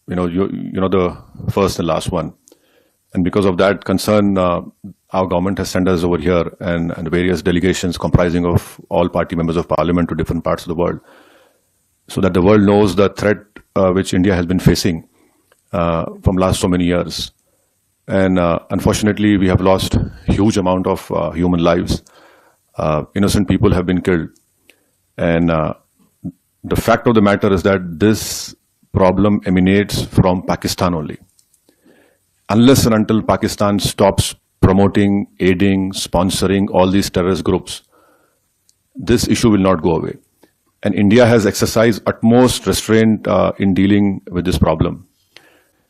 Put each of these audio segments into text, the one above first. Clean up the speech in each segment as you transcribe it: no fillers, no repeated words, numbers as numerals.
the first and last one. And because of that concern, our government has sent us over here and various delegations comprising of all party members of parliament to different parts of the world, so that the world knows the threat which India has been facing from last so many years. And unfortunately, we have lost huge amount of human lives. Innocent people have been killed. And the fact of the matter is that this problem emanates from Pakistan only. Unless and until Pakistan stops promoting, aiding, sponsoring all these terrorist groups, this issue will not go away. And India has exercised utmost restraint in dealing with this problem.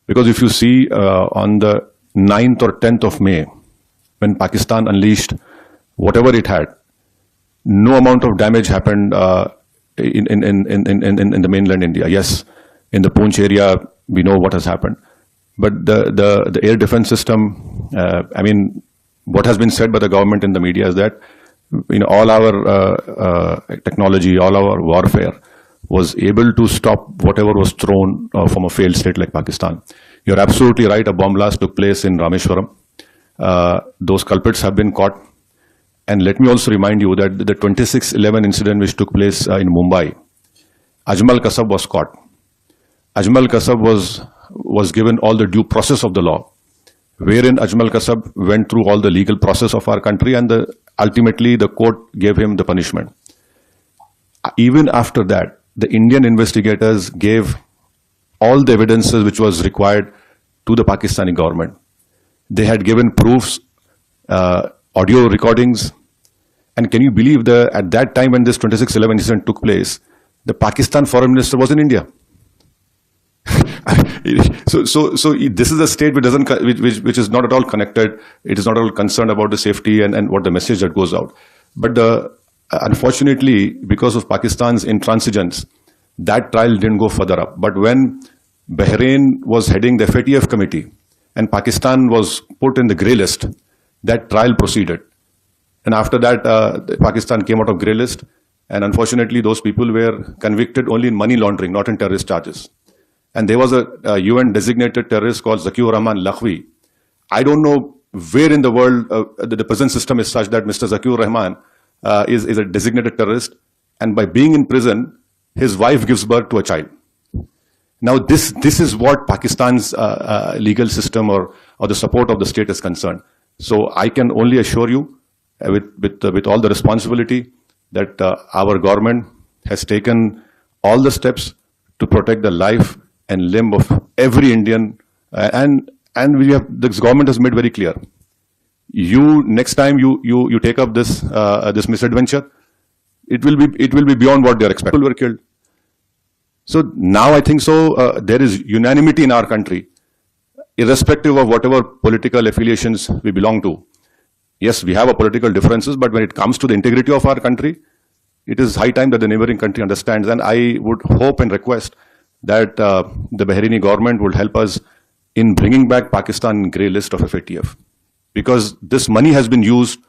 Because if you see on the 9th or 10th of May, when Pakistan unleashed whatever it had, no amount of damage happened in the mainland India. Yes, in the Poonch area, we know what has happened. But the air defense system, what has been said by the government in the media is that all our technology, all our warfare was able to stop whatever was thrown from a failed state like Pakistan. You're absolutely right. A bomb blast took place in Rameshwaram. Those culprits have been caught. And let me also remind you that the 26/11 incident which took place in Mumbai, Ajmal Kasab was caught. Ajmal Kasab was given all the due process of the law, wherein Ajmal Kasab went through all the legal process of our country, and ultimately the court gave him the punishment. Even after that, the Indian investigators gave all the evidences which was required to the Pakistani government. They had given proofs, audio recordings, and can you believe that at that time when this 26/11 incident took place, the Pakistan foreign minister was in India. So this is a state which is not at all connected. It is not at all concerned about the safety and what the message that goes out. But unfortunately, because of Pakistan's intransigence, that trial didn't go further up. But when Bahrain was heading the FATF committee and Pakistan was put in the grey list, that trial proceeded. And after that, Pakistan came out of grey list. And unfortunately, those people were convicted only in money laundering, not in terrorist charges. And there was a UN designated terrorist called Zakiur Rahman Lakhvi. I don't know where in the world the prison system is such that Mr. Zakiur Rahman is a designated terrorist. And by being in prison, his wife gives birth to a child. Now, this is what Pakistan's legal system or the support of the state is concerned. So I can only assure you, with all the responsibility, that our government has taken all the steps to protect the life and limb of every Indian, and this government has made very clear. Next time you take up this misadventure, it will be beyond what they are expecting. People were killed. So now I think there is unanimity in our country, irrespective of whatever political affiliations we belong to. Yes, we have our political differences, but when it comes to the integrity of our country, it is high time that the neighboring country understands. And I would hope and request that the Bahraini government would help us in bringing back Pakistan in grey list of FATF. Because this money has been used